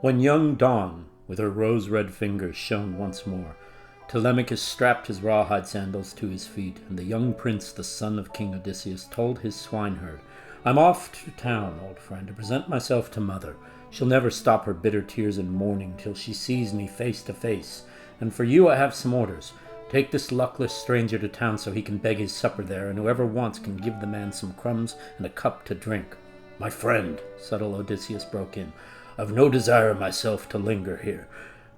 When young Dawn, with her rose-red fingers, shone once more, Telemachus strapped his rawhide sandals to his feet, and the young prince, the son of King Odysseus, told his swineherd, "I'm off to town, old friend, to present myself to mother. She'll never stop her bitter tears in mourning till she sees me face to face. And for you I have some orders. Take this luckless stranger to town so he can beg his supper there, and whoever wants can give the man some crumbs and a cup to drink." "My friend," subtle Odysseus broke in, "I've no desire myself to linger here.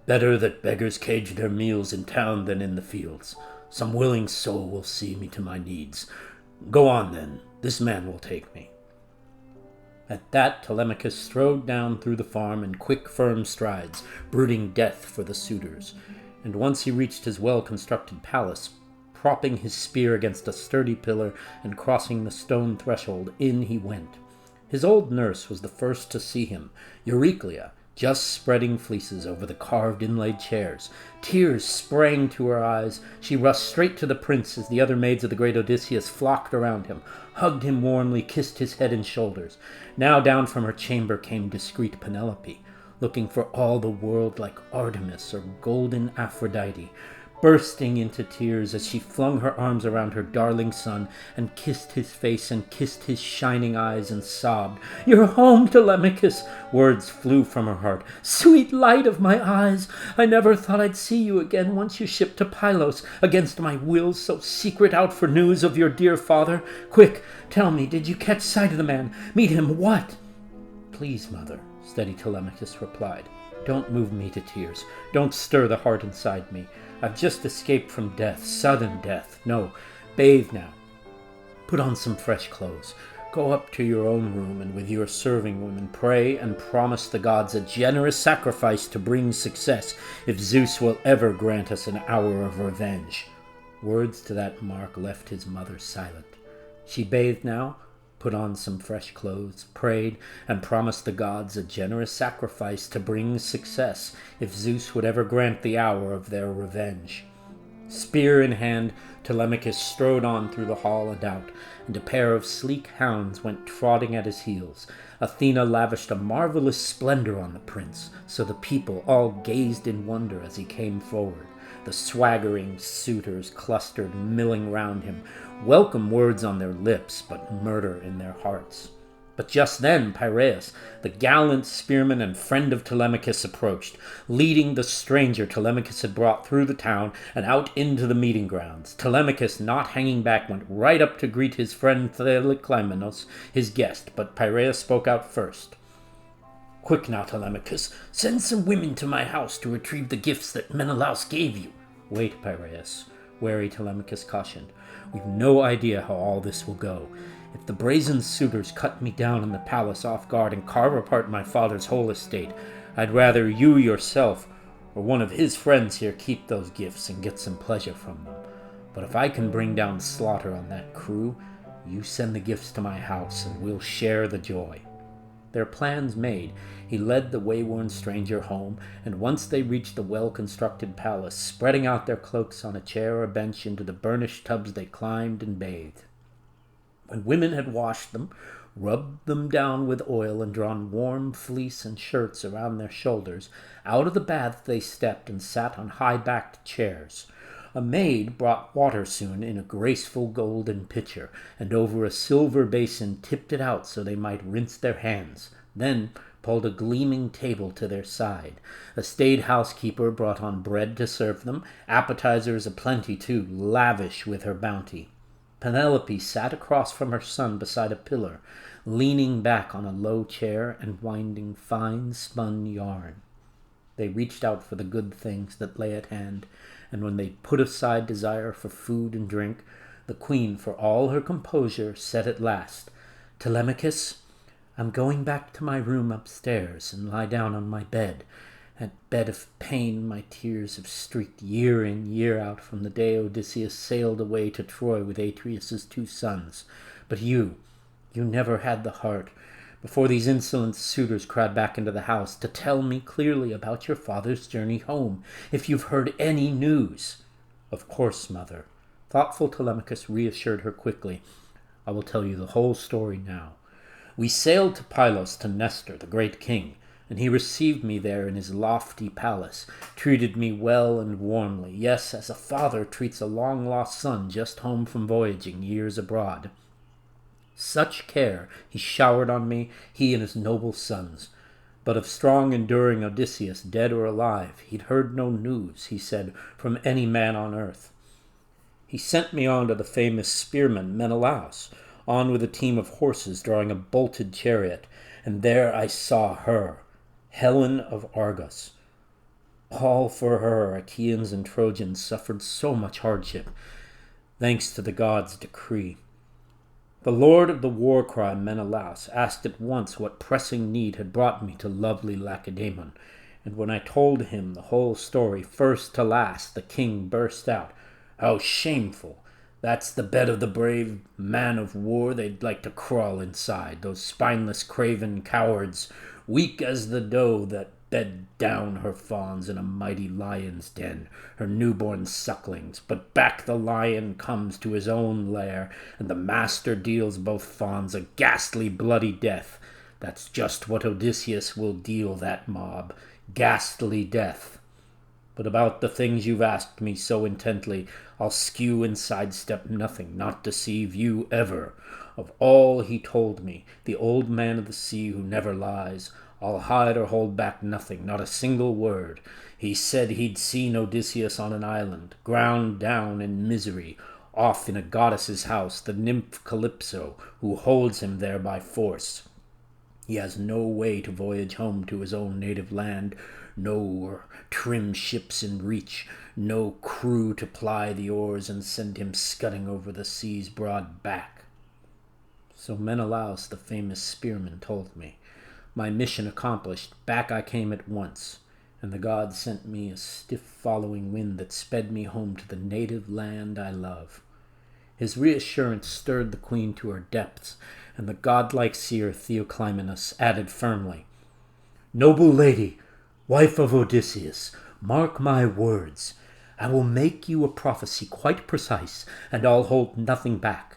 Better that beggars cage their meals in town than in the fields. Some willing soul will see me to my needs. Go on, then. This man will take me." At that Telemachus strode down through the farm in quick, firm strides, brooding death for the suitors. And once he reached his well-constructed palace, propping his spear against a sturdy pillar and crossing the stone threshold, in he went. His old nurse was the first to see him, Euryclea, just spreading fleeces over the carved inlaid chairs. Tears sprang to her eyes. She rushed straight to the prince as the other maids of the great Odysseus flocked around him, hugged him warmly, kissed his head and shoulders. Now down from her chamber came discreet Penelope, looking for all the world like Artemis or golden Aphrodite, bursting into tears as she flung her arms around her darling son and kissed his face and kissed his shining eyes and sobbed, "You're home, Telemachus!" Words flew from her heart. "Sweet light of my eyes! I never thought I'd see you again once you shipped to Pylos, against my will, so secret, out for news of your dear father. Quick, tell me, did you catch sight of the man? Meet him, what?" "Please, mother," steady Telemachus replied, "don't move me to tears. Don't stir the heart inside me. I've just escaped from death, sudden death. No, bathe now. Put on some fresh clothes. Go up to your own room and with your serving women pray and promise the gods a generous sacrifice to bring success, if Zeus will ever grant us an hour of revenge." Words to that mark left his mother silent. She bathed now, put on some fresh clothes, prayed, and promised the gods a generous sacrifice to bring success, if Zeus would ever grant the hour of their revenge. Spear in hand, Telemachus strode on through the hall a doubt, and a pair of sleek hounds went trotting at his heels. Athena lavished a marvelous splendor on the prince, so the people all gazed in wonder as he came forward. The swaggering suitors clustered, milling round him, welcome words on their lips, but murder in their hearts. But just then Piraeus, the gallant spearman and friend of Telemachus, approached, leading the stranger Telemachus had brought through the town and out into the meeting grounds. Telemachus, not hanging back, went right up to greet his friend Theoclymenos, his guest, but Piraeus spoke out first. "Quick now, Telemachus, send some women to my house to retrieve the gifts that Menelaus gave you." "Wait, Piraeus," wary Telemachus cautioned. "We've no idea how all this will go. If the brazen suitors cut me down in the palace off guard and carve apart my father's whole estate, I'd rather you yourself or one of his friends here keep those gifts and get some pleasure from them. But if I can bring down slaughter on that crew, you send the gifts to my house and we'll share the joy." Their plans made, he led the wayworn stranger home, and once they reached the well-constructed palace, spreading out their cloaks on a chair or bench, into the burnished tubs they climbed and bathed. When women had washed them, rubbed them down with oil, and drawn warm fleece and shirts around their shoulders, out of the bath they stepped and sat on high-backed chairs. A maid brought water soon in a graceful golden pitcher, and over a silver basin tipped it out so they might rinse their hands, then pulled a gleaming table to their side. A staid housekeeper brought on bread to serve them, appetizers aplenty too, lavish with her bounty. Penelope sat across from her son beside a pillar, leaning back on a low chair and winding fine spun yarn. They reached out for the good things that lay at hand, and when they put aside desire for food and drink, the queen, for all her composure, said at last, "Telemachus, I'm going back to my room upstairs and lie down on my bed, that bed of pain my tears have streaked year in, year out, from the day Odysseus sailed away to Troy with Atreus' 2 sons. But you never had the heart, before these insolent suitors crowd back into the house, to tell me clearly about your father's journey home, if you've heard any news." "Of course, mother." Thoughtful Telemachus reassured her quickly. "I will tell you the whole story now. We sailed to Pylos to Nestor, the great king, and he received me there in his lofty palace, treated me well and warmly, yes, as a father treats a long-lost son just home from voyaging years abroad. Such care he showered on me, he and his noble sons. But of strong enduring Odysseus, dead or alive, he'd heard no news, he said, from any man on earth. He sent me on to the famous spearman Menelaus, on with a team of horses drawing a bolted chariot, and there I saw her, Helen of Argos. All for her Achaeans and Trojans suffered so much hardship, thanks to the gods' decree. The lord of the war cry Menelaus asked at once what pressing need had brought me to lovely Lacedaemon, and when I told him the whole story, first to last, the king burst out, "How shameful! That's the bed of the brave man of war they'd like to crawl inside, those spineless craven cowards, weak as the doe that bed down her fawns in a mighty lion's den, her newborn sucklings. But back the lion comes to his own lair, and the master deals both fawns a ghastly bloody death. That's just what Odysseus will deal that mob, ghastly death. But about the things you've asked me so intently, I'll skew and sidestep nothing, not deceive you ever. Of all he told me, the old man of the sea who never lies, I'll hide or hold back nothing, not a single word. He said he'd seen Odysseus on an island, ground down in misery, off in a goddess's house, the nymph Calypso, who holds him there by force. He has no way to voyage home to his own native land, no trim ships in reach, no crew to ply the oars and send him scudding over the sea's broad back." So Menelaus, the famous spearman, told me. My mission accomplished, back I came at once, and the gods sent me a stiff following wind that sped me home to the native land I love. His reassurance stirred the queen to her depths, and the godlike seer Theoclymenus added firmly, "Noble lady, wife of Odysseus, mark my words. I will make you a prophecy quite precise, and I'll hold nothing back.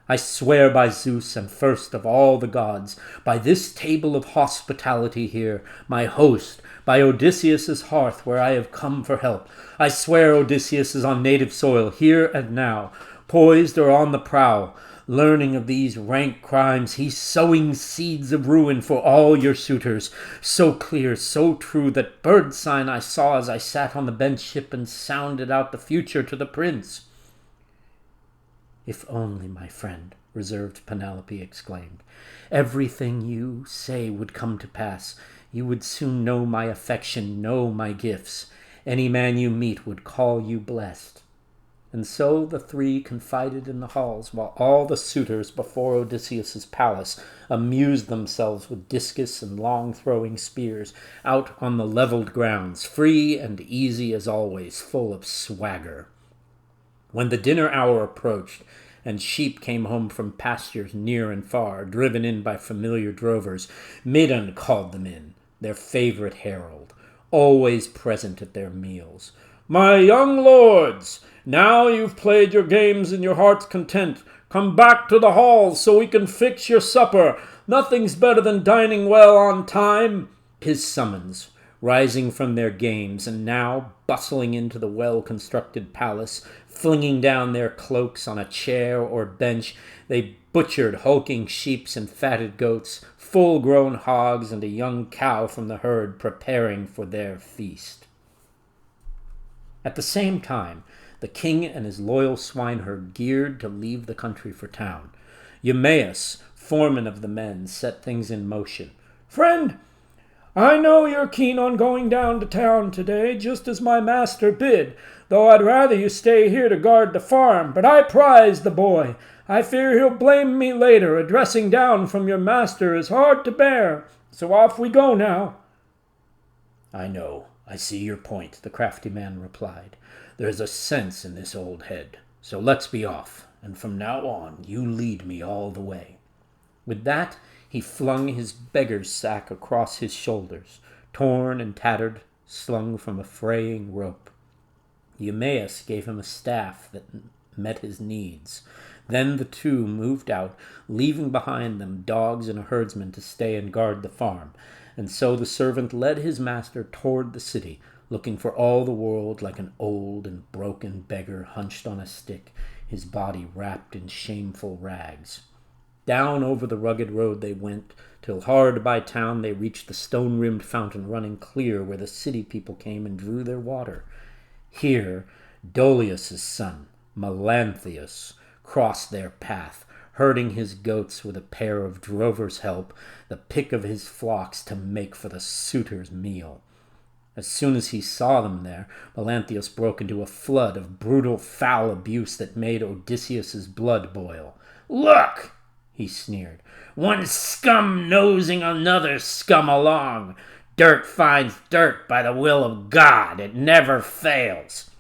I swear by Zeus, and first of all the gods, by this table of hospitality here, my host, by Odysseus's hearth where I have come for help. I swear Odysseus is on native soil, here and now, poised or on the prowl. Learning of these rank crimes, he's sowing seeds of ruin for all your suitors. So clear, so true, that bird sign I saw as I sat on the bench ship and sounded out the future to the prince." "If only, my friend," reserved Penelope exclaimed, "everything you say would come to pass. You would soon know my affection, know my gifts. Any man you meet would call you blessed." And so the three confided in the halls, while all the suitors before Odysseus's palace amused themselves with discus and long-throwing spears out on the leveled grounds, free and easy as always, full of swagger. When the dinner hour approached, and sheep came home from pastures near and far, driven in by familiar drovers, Medon called them in, their favorite herald, always present at their meals. "My young lords, now you've played your games in your heart's content, come back to the halls so we can fix your supper. Nothing's better than dining well on time." His summons, rising from their games, and now bustling into the well-constructed palace, flinging down their cloaks on a chair or bench, they butchered hulking sheep and fatted goats, full-grown hogs, and a young cow from the herd, preparing for their feast. At the same time, the king and his loyal swineherd geared to leave the country for town. Eumaeus, foreman of the men, set things in motion. "Friend, I know you're keen on going down to town today, just as my master bid, though I'd rather you stay here to guard the farm. But I prize the boy. I fear he'll blame me later. A dressing down from your master is hard to bear. So off we go now." "I know. I see your point," the crafty man replied. "There's a sense in this old head. So let's be off, and from now on you lead me all the way." With that, he flung his beggar's sack across his shoulders, torn and tattered, slung from a fraying rope. Eumaeus gave him a staff that met his needs. Then the two moved out, leaving behind them dogs and a herdsman to stay and guard the farm. And so the servant led his master toward the city, looking for all the world like an old and broken beggar hunched on a stick, his body wrapped in shameful rags. Down over the rugged road they went, till hard by town they reached the stone-rimmed fountain running clear where the city people came and drew their water. Here Dolius' son, Melanthius, crossed their path, herding his goats with a pair of drovers' help, the pick of his flocks to make for the suitors' meal. As soon as he saw them there, Melanthius broke into a flood of brutal, foul abuse that made Odysseus' blood boil. "Look!" he sneered. "One scum nosing another scum along. Dirt finds dirt by the will of God. It never fails.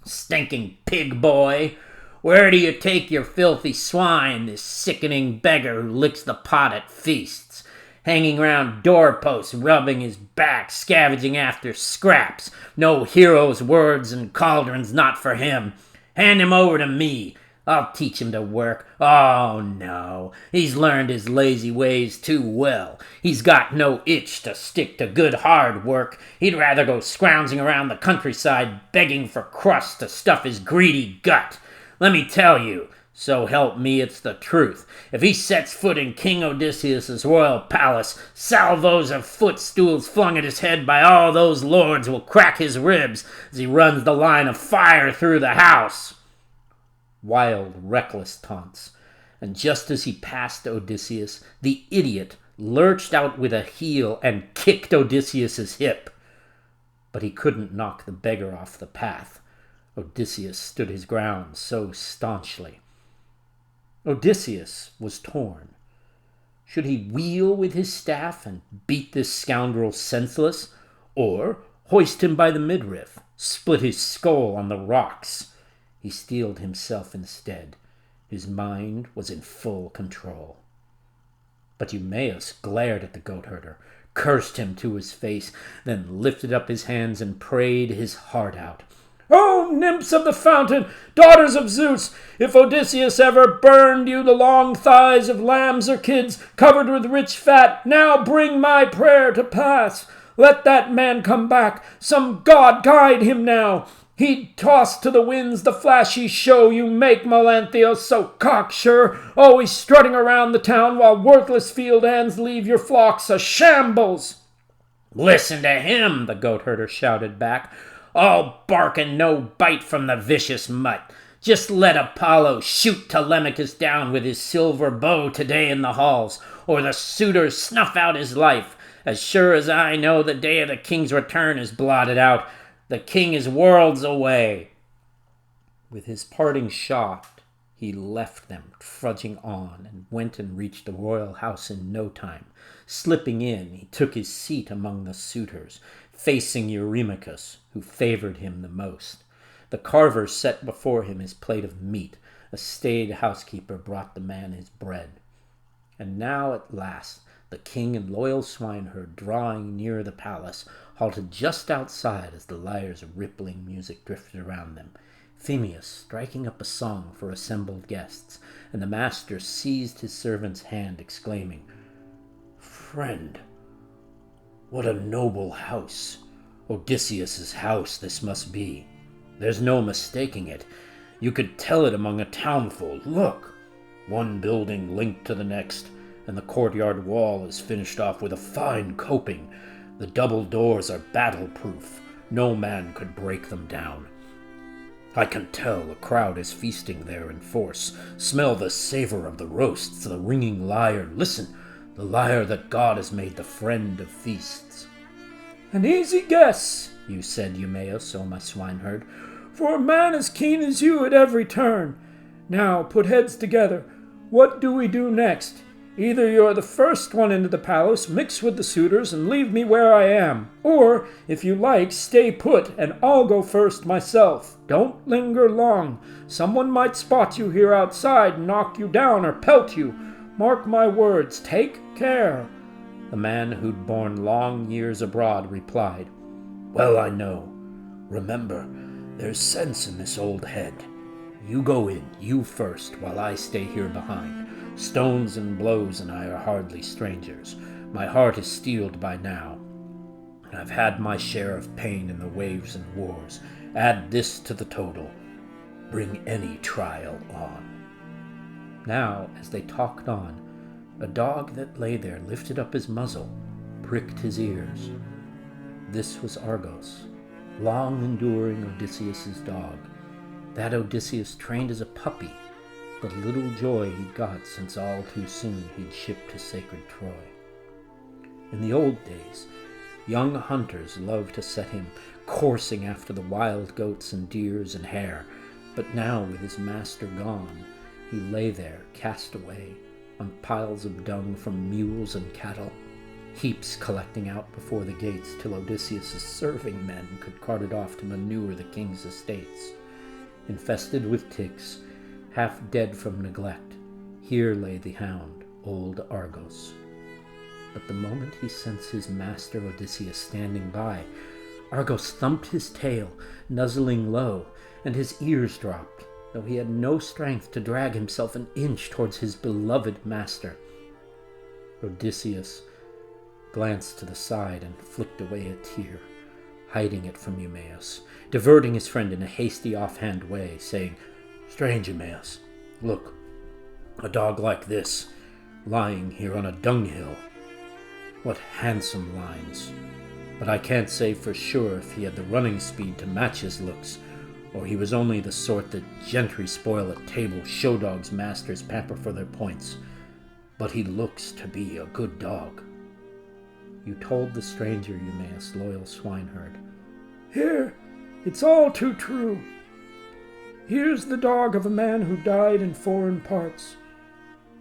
Stinking pig boy! Where do you take your filthy swine, this sickening beggar who licks the pot at feasts? Hanging round doorposts, rubbing his back, scavenging after scraps. No heroes' words and cauldrons not for him. Hand him over to me. I'll teach him to work. Oh, no. He's learned his lazy ways too well. He's got no itch to stick to good hard work. He'd rather go scrounging around the countryside begging for crusts to stuff his greedy gut. Let me tell you, so help me, it's the truth. If he sets foot in King Odysseus' royal palace, salvos of footstools flung at his head by all those lords will crack his ribs as he runs the line of fire through the house." Wild, reckless taunts. And just as he passed Odysseus, the idiot lurched out with a heel and kicked Odysseus' hip. But he couldn't knock the beggar off the path. Odysseus stood his ground so staunchly. Odysseus was torn. Should he wheel with his staff and beat this scoundrel senseless, or hoist him by the midriff, split his skull on the rocks? He steeled himself instead. His mind was in full control. But Eumaeus glared at the goat-herder, cursed him to his face, then lifted up his hands and prayed his heart out. "O nymphs of the fountain, daughters of Zeus, if Odysseus ever burned you the long thighs of lambs or kids covered with rich fat, now bring my prayer to pass. Let that man come back. Some god guide him now. He'd toss to the winds the flashy show you make, Melanthius, so cocksure, always strutting around the town while worthless field hands leave your flocks a shambles." "Listen to him," the goat-herder shouted back. "All bark and no bite from the vicious mutt. Just let Apollo shoot Telemachus down with his silver bow today in the halls, or the suitors snuff out his life. As sure as I know the day of the king's return is blotted out, the king is worlds away." With his parting shot, he left them trudging on and went and reached the royal house in no time. Slipping in, he took his seat among the suitors, facing Eurymachus, who favored him the most. The carver set before him his plate of meat. A staid housekeeper brought the man his bread. And now at last the king and loyal swineherd, drawing near the palace, halted just outside as the lyre's rippling music drifted around them, Phemius striking up a song for assembled guests, and the master seized his servant's hand, exclaiming, "Friend, what a noble house! Odysseus' house this must be. There's no mistaking it. You could tell it among a townful. Look! One building linked to the next, and the courtyard wall is finished off with a fine coping. The double doors are battle-proof. No man could break them down. I can tell a crowd is feasting there in force. Smell the savor of the roasts, the ringing lyre. Listen, the lyre that God has made the friend of feasts." "An easy guess," you said, Eumaeus, O my swineherd, "for a man as keen as you at every turn. Now put heads together. What do we do next? Either you're the first one into the palace, mix with the suitors, and leave me where I am. Or, if you like, stay put, and I'll go first myself. Don't linger long. Someone might spot you here outside and knock you down or pelt you. Mark my words, take care." The man who'd borne long years abroad replied, "Well I know. Remember, there's sense in this old head. You go in, you first, while I stay here behind. Stones and blows and I are hardly strangers. My heart is steeled by now, and I've had my share of pain in the waves and wars. Add this to the total. Bring any trial on. Now, as they talked on, a dog that lay there lifted up his muzzle, pricked his ears. This was Argos, long-enduring Odysseus's dog, that Odysseus trained as a puppy, but little joy he'd got since all too soon he'd shipped to sacred Troy. In the old days, young hunters loved to set him coursing after the wild goats and deers and hare, but now with his master gone, he lay there cast away on piles of dung from mules and cattle, heaps collecting out before the gates till Odysseus' serving men could cart it off to manure the king's estates. Infested with ticks, half dead from neglect, here lay the hound, old Argos. But the moment he sensed his master Odysseus standing by, Argos thumped his tail, nuzzling low, and his ears dropped, though he had no strength to drag himself an inch towards his beloved master. Odysseus glanced to the side and flicked away a tear, hiding it from Eumaeus, diverting his friend in a hasty offhand way, saying, "Strange Eumaeus, look, a dog like this, lying here on a dunghill. What handsome lines! But I can't say for sure if he had the running speed to match his looks, or he was only the sort that gentry spoil at table, show dogs masters pamper for their points. But he looks to be a good dog." You told the stranger, Eumaeus, loyal swineherd. "Here, it's all too true. Here's the dog of a man who died in foreign parts.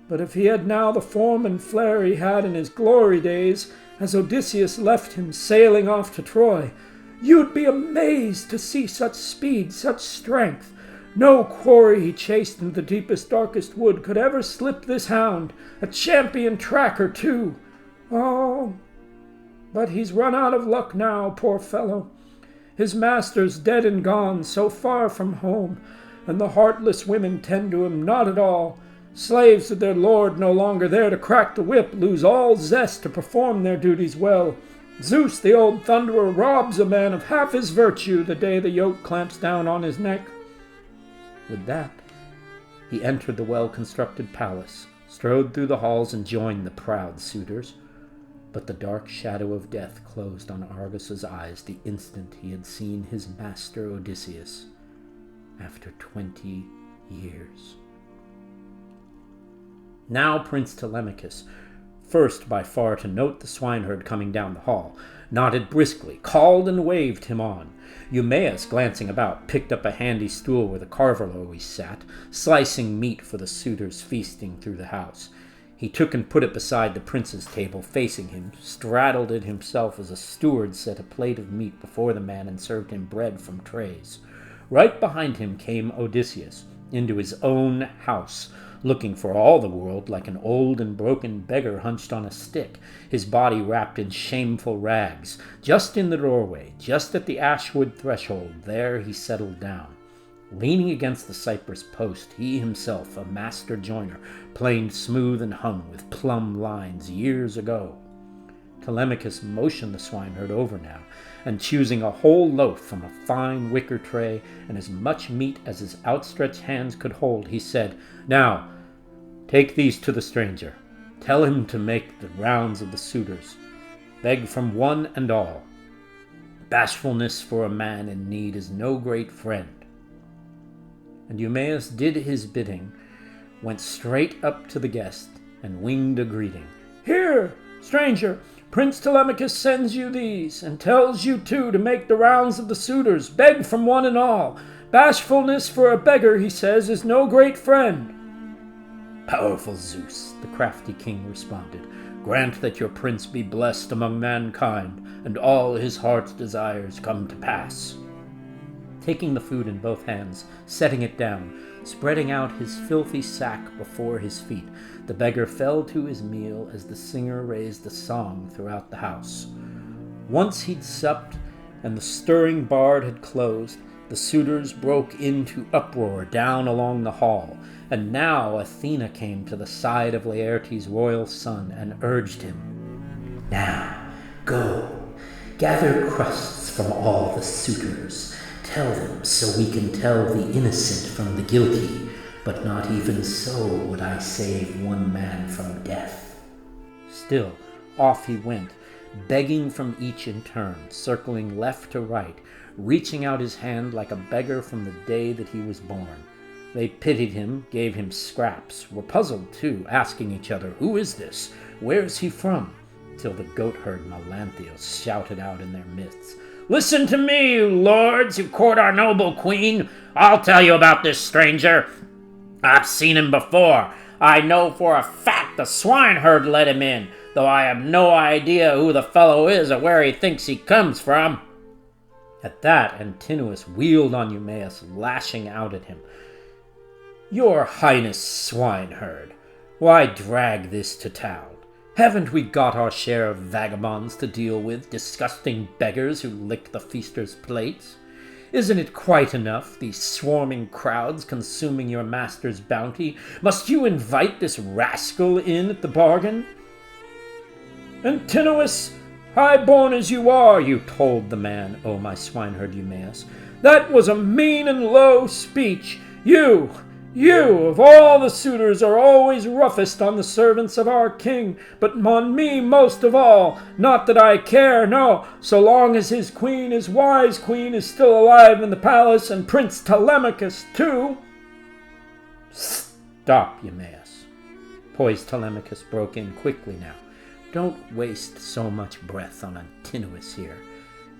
But if he had now the form and flair he had in his glory days, as Odysseus left him sailing off to Troy, you'd be amazed to see such speed, such strength. No quarry he chased in the deepest, darkest wood could ever slip this hound, a champion tracker too. Oh, but he's run out of luck now, poor fellow. His master's dead and gone, so far from home, and the heartless women tend to him not at all. Slaves of their lord no longer there to crack the whip lose all zest to perform their duties well. Zeus, the old thunderer, robs a man of half his virtue the day the yoke clamps down on his neck." With that, he entered the well-constructed palace, strode through the halls and joined the proud suitors. But the dark shadow of death closed on Argos's eyes the instant he had seen his master Odysseus, after 20 years. Now Prince Telemachus, first by far to note the swineherd coming down the hall, nodded briskly, called and waved him on. Eumaeus, glancing about, picked up a handy stool where the carver always sat, slicing meat for the suitors feasting through the house. He took and put it beside the prince's table, facing him, straddled it himself as a steward set a plate of meat before the man and served him bread from trays. Right behind him came Odysseus, into his own house, looking for all the world like an old and broken beggar hunched on a stick, his body wrapped in shameful rags. Just in the doorway, just at the ashwood threshold, there he settled down. Leaning against the cypress post, he himself, a master joiner, planed smooth and hung with plumb lines years ago. Telemachus motioned the swineherd over now, and choosing a whole loaf from a fine wicker tray and as much meat as his outstretched hands could hold, he said, "Now, take these to the stranger. Tell him to make the rounds of the suitors. Beg from one and all. Bashfulness for a man in need is no great friend." And Eumaeus did his bidding, went straight up to the guest, and winged a greeting. "Here, stranger, Prince Telemachus sends you these, and tells you too to make the rounds of the suitors. Beg from one and all. Bashfulness for a beggar, he says, is no great friend." "Powerful Zeus," the crafty king responded, "grant that your prince be blessed among mankind, and all his heart's desires come to pass." Taking the food in both hands, setting it down, spreading out his filthy sack before his feet, the beggar fell to his meal as the singer raised a song throughout the house. Once he'd supped, and the stirring bard had closed, The suitors broke into uproar down along the hall, and now Athena came to the side of Laertes' royal son and urged him. Now, go, gather crusts from all the suitors. Tell them so we can tell the innocent from the guilty, but not even so would I save one man from death. Still, off he went, begging from each in turn, circling left to right, reaching out his hand like a beggar from the day that he was born. They pitied him, gave him scraps, were puzzled too, asking each other, "Who is this? Where's he from?" Till the goatherd Melanthius shouted out in their midst, "Listen to me, you lords who court our noble queen. I'll tell you about this stranger. I've seen him before. I know for a fact the swineherd let him in, though I have no idea who the fellow is or where he thinks he comes from." At that, Antinous wheeled on Eumaeus, lashing out at him. "Your Highness, swineherd, why drag this to town? Haven't we got our share of vagabonds to deal with, disgusting beggars who lick the feasters' plates? Isn't it quite enough, these swarming crowds consuming your master's bounty? Must you invite this rascal in at the bargain?" "Antinous, high-born as you are," you told the man, "O my swineherd Eumaeus, that was a mean and low speech. You, of all the suitors, are always roughest on the servants of our king, but on me most of all. Not that I care, no, so long as his queen, his wise queen, is still alive in the palace, and Prince Telemachus, too." "Stop, Eumaeus." Poised Telemachus broke in quickly now. "Don't waste so much breath on Antinous here.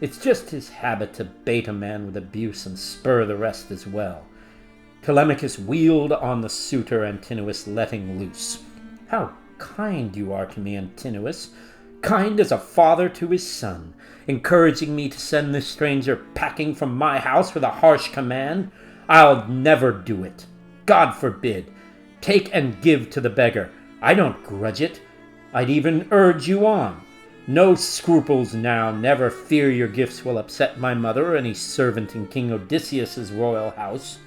It's just his habit to bait a man with abuse and spur the rest as well." Telemachus wheeled on the suitor Antinous, letting loose. "How kind you are to me, Antinous, kind as a father to his son, encouraging me to send this stranger packing from my house with a harsh command. I'll never do it. God forbid. Take and give to the beggar. I don't grudge it. I'd even urge you on. No scruples now, never fear your gifts will upset my mother or any servant in King Odysseus' royal house.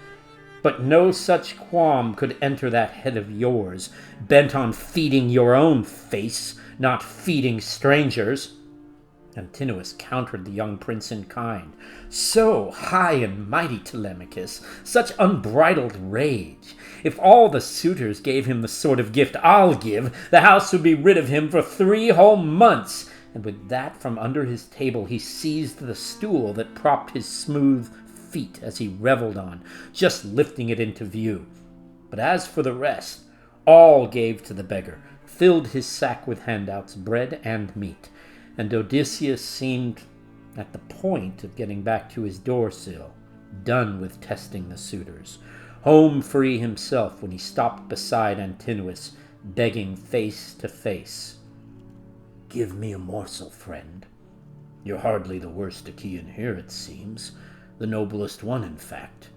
But no such qualm could enter that head of yours, bent on feeding your own face, not feeding strangers." Antinous countered the young prince in kind. "So high and mighty, Telemachus, such unbridled rage. If all the suitors gave him the sort of gift I'll give, the house would be rid of him for 3 whole months." And with that, from under his table, he seized the stool that propped his smooth feet as he reveled on, just lifting it into view. But as for the rest, all gave to the beggar, filled his sack with handouts, bread and meat, and Odysseus seemed at the point of getting back to his door-sill, done with testing the suitors, home free himself when he stopped beside Antinous, begging face to face. "Give me a morsel, friend. You're hardly the worst Achaean here, it seems. The noblest one, in fact.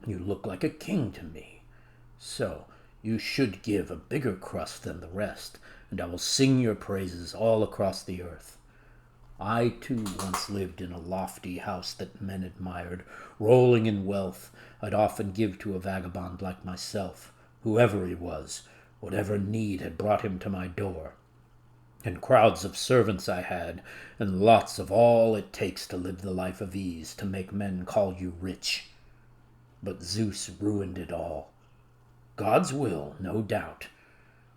You look like a king to me. So, you should give a bigger crust than the rest, and I will sing your praises all across the earth. I, too, once lived in a lofty house that men admired, rolling in wealth. I'd often give to a vagabond like myself, whoever he was, whatever need had brought him to my door. And crowds of servants I had, and lots of all it takes to live the life of ease, to make men call you rich. But Zeus ruined it all. God's will, no doubt,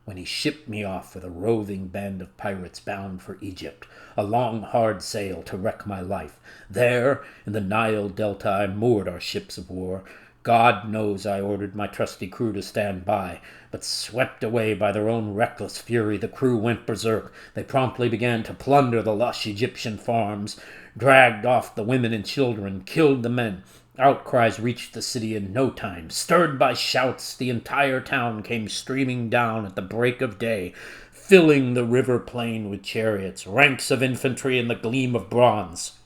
when he shipped me off with a roving band of pirates bound for Egypt, a long hard sail to wreck my life. There, in the Nile delta, I moored our ships of war. God knows I ordered my trusty crew to stand by, but swept away by their own reckless fury, the crew went berserk. They promptly began to plunder the lush Egyptian farms, dragged off the women and children, killed the men. Outcries reached the city in no time. Stirred by shouts, the entire town came streaming down at the break of day, filling the river plain with chariots, ranks of infantry, and the gleam of bronze.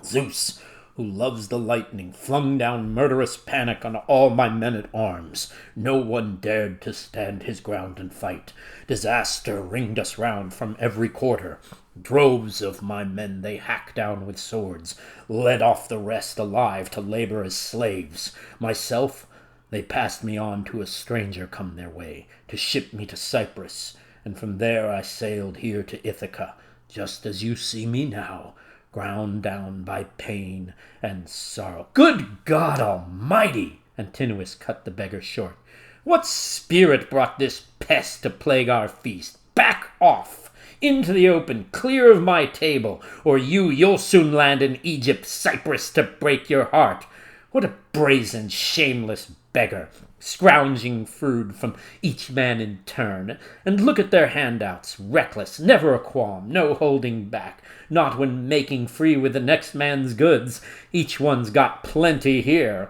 Zeus, who loves the lightning, flung down murderous panic on all my men at arms. No one dared to stand his ground and fight. Disaster ringed us round from every quarter. Droves of my men they hacked down with swords, led off the rest alive to labor as slaves. Myself, they passed me on to a stranger come their way, to ship me to Cyprus, and from there I sailed here to Ithaca, just as you see me now, ground down by pain and sorrow. Good God Almighty! Antinous cut the beggar short. What spirit brought this pest to plague our feast? Back off! Into the open, clear of my table, or you'll soon land in Egypt, Cyprus, to break your heart. What a brazen, shameless beggar, scrounging food from each man in turn. And look at their handouts, reckless, never a qualm, no holding back, not when making free with the next man's goods. Each one's got plenty here.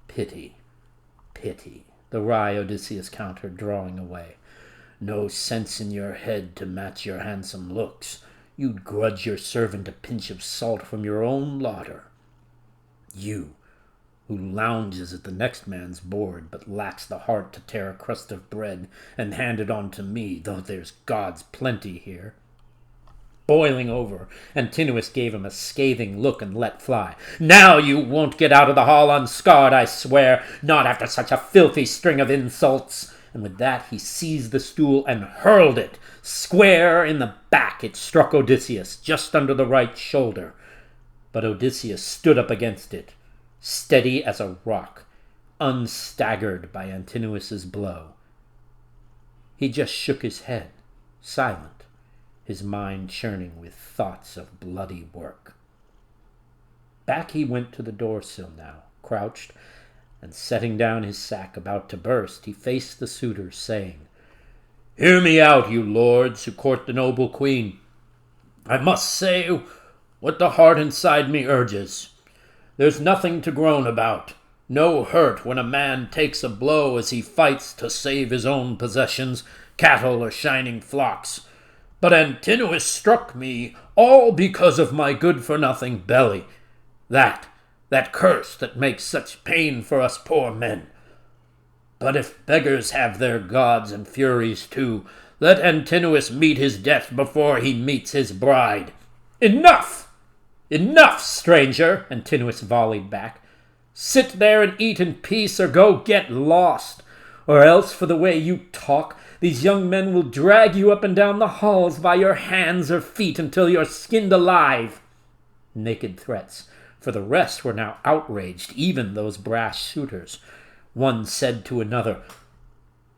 Pity, pity, the wry Odysseus countered, drawing away. No sense in your head to match your handsome looks. You'd grudge your servant a pinch of salt from your own larder. You, who lounges at the next man's board, but lacks the heart to tear a crust of bread and hand it on to me, though there's God's plenty here. Boiling over, Antinous gave him a scathing look and let fly. Now you won't get out of the hall unscarred, I swear, not after such a filthy string of insults. And with that he seized the stool and hurled it. Square in the back it struck Odysseus, just under the right shoulder. But Odysseus stood up against it, steady as a rock, unstaggered by Antinous's blow. He just shook his head, silent, his mind churning with thoughts of bloody work. Back he went to the door-sill now, crouched, and setting down his sack about to burst, he faced the suitors, saying, "Hear me out, you lords who court the noble queen. I must say what the heart inside me urges. There's nothing to groan about, no hurt when a man takes a blow as he fights to save his own possessions, cattle or shining flocks. But Antinous struck me all because of my good-for-nothing belly, that curse that makes such pain for us poor men. But if beggars have their gods and furies too, let Antinous meet his death before he meets his bride." "Enough! Enough, stranger!" Antinous volleyed back. "Sit there and eat in peace, or go get lost. Or else, for the way you talk, these young men will drag you up and down the halls by your hands or feet until you're skinned alive." Naked threats, for the rest were now outraged, even those brash suitors. One said to another,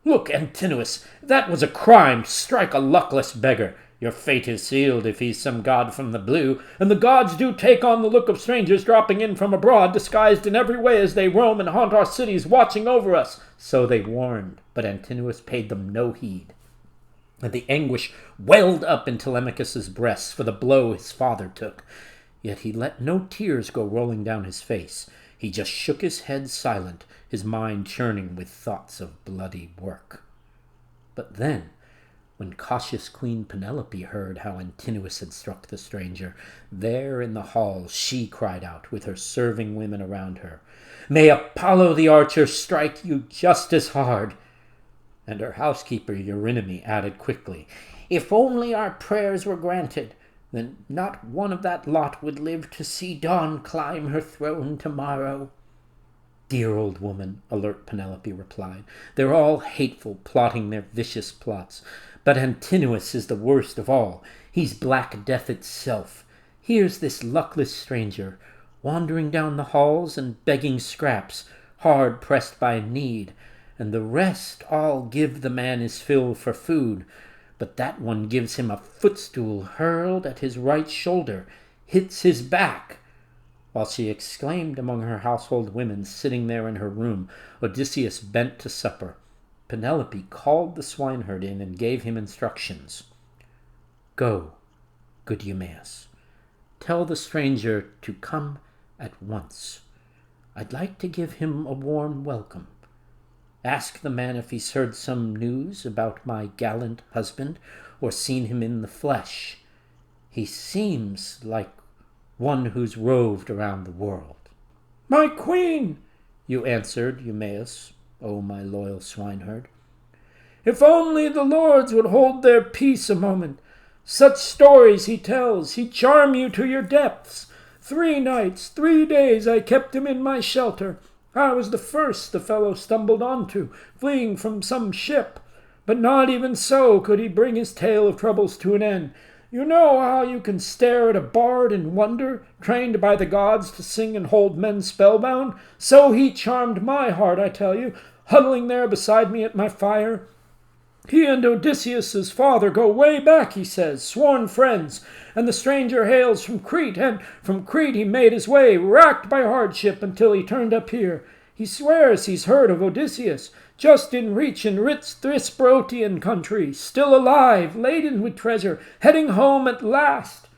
"Look, Antinous, that was a crime. Strike a luckless beggar. Your fate is sealed if he's some god from the blue, and the gods do take on the look of strangers dropping in from abroad, disguised in every way as they roam and haunt our cities, watching over us." So they warned, but Antinous paid them no heed. And the anguish welled up in Telemachus's breast for the blow his father took. Yet he let no tears go rolling down his face. He just shook his head silent, his mind churning with thoughts of bloody work. But then, when cautious Queen Penelope heard how Antinous had struck the stranger, there in the hall she cried out, with her serving women around her, "May Apollo the archer strike you just as hard!" And her housekeeper Eurynome added quickly, "If only our prayers were granted, then not one of that lot would live to see dawn climb her throne tomorrow." "Dear old woman," alert Penelope replied, "they're all hateful, plotting their vicious plots. But Antinous is the worst of all. He's black death itself. Here's this luckless stranger, wandering down the halls and begging scraps, hard pressed by need, and the rest all give the man his fill for food. But that one gives him a footstool hurled at his right shoulder, hits his back." While she exclaimed among her household women sitting there in her room, Odysseus bent to supper. Penelope called the swineherd in and gave him instructions. "Go, good Eumaeus. Tell the stranger to come at once. I'd like to give him a warm welcome. Ask the man if he's heard some news about my gallant husband, or seen him in the flesh. He seems like one who's roved around the world. My queen, you answered, Eumaeus, O my loyal swineherd. If only the lords would hold their peace a moment. Such stories he tells, he'd charm you to your depths. 3 nights, 3 days I kept him in my shelter. I was the first the fellow stumbled onto, fleeing from some ship. But not even so could he bring his tale of troubles to an end. You know how you can stare at a bard in wonder, trained by the gods to sing and hold men spellbound? So he charmed my heart, I tell you, huddling there beside me at my fire. He and Odysseus' father go way back, he says, sworn friends, and the stranger hails from Crete, and from Crete he made his way, racked by hardship, until he turned up here. He swears he's heard of Odysseus, just in reach in rich Thesprotian country, still alive, laden with treasure, heading home at last.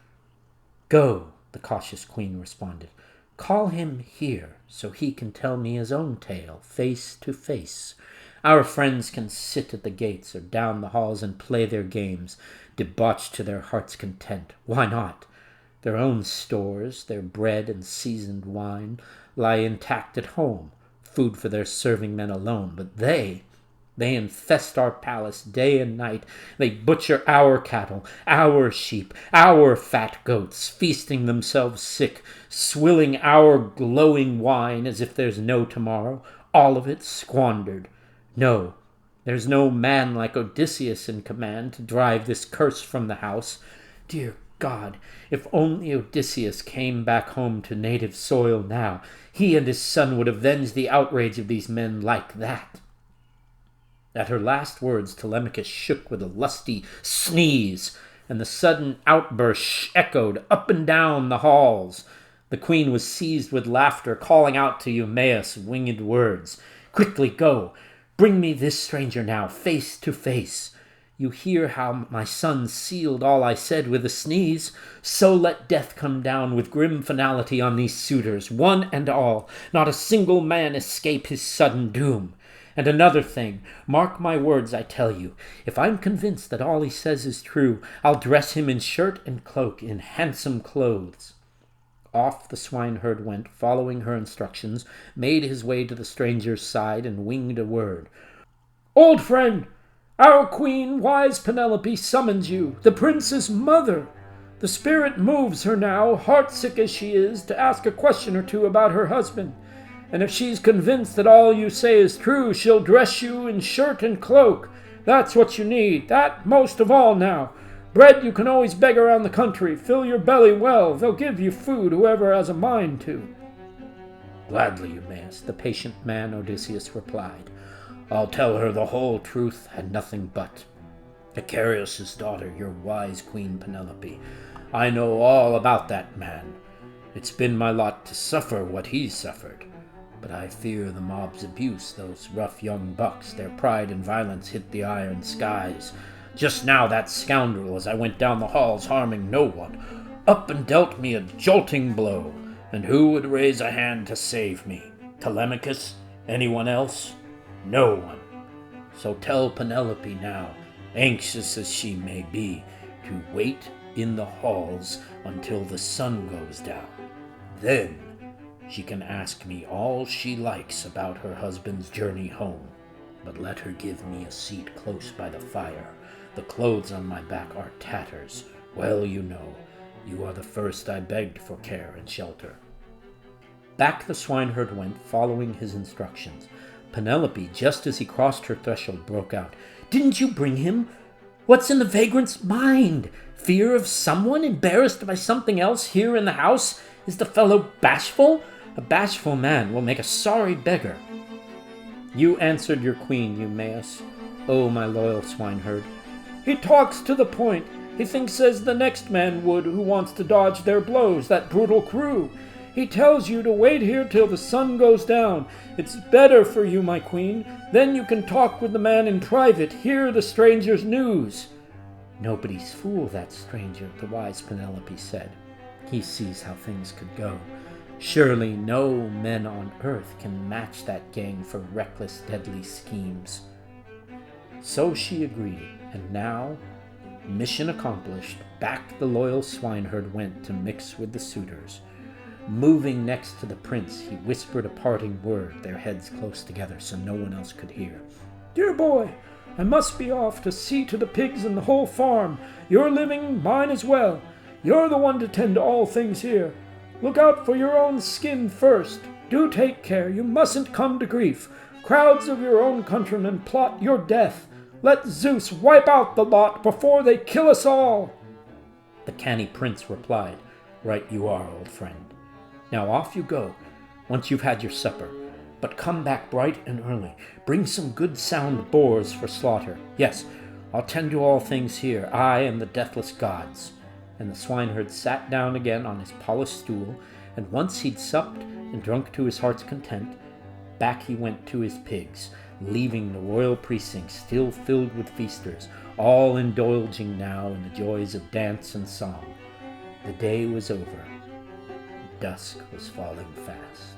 Go, the cautious queen responded. Call him here, so he can tell me his own tale, face to face. Our friends can sit at the gates or down the halls and play their games, debauched to their heart's content. Why not? Their own stores, their bread and seasoned wine, lie intact at home, food for their serving men alone. But they infest our palace day and night. They butcher our cattle, our sheep, our fat goats, feasting themselves sick, swilling our glowing wine as if there's no tomorrow, all of it squandered. No, there's no man like Odysseus in command to drive this curse from the house. Dear God, if only Odysseus came back home to native soil now, he and his son would avenge the outrage of these men like that. At her last words, Telemachus shook with a lusty sneeze, and the sudden outburst echoed up and down the halls. The queen was seized with laughter, calling out to Eumaeus winged words. Quickly go! Bring me this stranger now, face to face. You hear how my son sealed all I said with a sneeze. So let death come down with grim finality on these suitors, one and all. Not a single man escape his sudden doom. And another thing, mark my words, I tell you. If I'm convinced that all he says is true, I'll dress him in shirt and cloak, in handsome clothes. Off the swineherd went, following her instructions, made his way to the stranger's side, and winged a word. Old friend, our queen, wise Penelope, summons you, the prince's mother. The spirit moves her now, heartsick as she is, to ask a question or two about her husband. And if she's convinced that all you say is true, she'll dress you in shirt and cloak. That's what you need, that most of all now. Bread you can always beg around the country. Fill your belly well. They'll give you food, whoever has a mind to. Gladly, Eumaeus, the patient man Odysseus replied. I'll tell her the whole truth and nothing but. Icarius' daughter, your wise queen Penelope. I know all about that man. It's been my lot to suffer what he's suffered. But I fear the mob's abuse, those rough young bucks. Their pride and violence hit the iron skies. Just now that scoundrel, as I went down the halls harming no one, up and dealt me a jolting blow. And who would raise a hand to save me? Telemachus? Anyone else? No one. So tell Penelope now, anxious as she may be, to wait in the halls until the sun goes down. Then she can ask me all she likes about her husband's journey home. But let her give me a seat close by the fire. The clothes on my back are tatters. Well, you know, you are the first I begged for care and shelter. Back the swineherd went, following his instructions. Penelope, just as he crossed her threshold, broke out. Didn't you bring him? What's in the vagrant's mind? Fear of someone, embarrassed by something else here in the house? Is the fellow bashful? A bashful man will make a sorry beggar. You answered your queen, Eumaeus, O my loyal swineherd. He talks to the point. He thinks as the next man would who wants to dodge their blows, that brutal crew. He tells you to wait here till the sun goes down. It's better for you, my queen. Then you can talk with the man in private, hear the stranger's news. Nobody's fool, that stranger, the wise Penelope said. He sees how things could go. Surely no men on earth can match that gang for reckless, deadly schemes. So she agreed, and now Mission accomplished, back the loyal swineherd went to mix with the suitors. Moving next to the prince, he whispered a parting word, their heads close together so no one else could hear. "Dear boy, I must be off to see to the pigs and the whole farm. You're living, mine as well. You're the one to tend to all things here. Look out for your own skin first. Do take care, you mustn't come to grief. Crowds of your own countrymen plot your death. Let Zeus wipe out the lot before they kill us all." The canny prince replied, "Right you are, old friend. Now off you go, once you've had your supper. But come back bright and early. Bring some good sound boars for slaughter. Yes, I'll tend to all things here, I and the deathless gods." And the swineherd sat down again on his polished stool, and once he'd supped and drunk to his heart's content, back he went to his pigs, leaving the royal precinct still filled with feasters, all indulging now in the joys of dance and song. The day was over. Dusk was falling fast.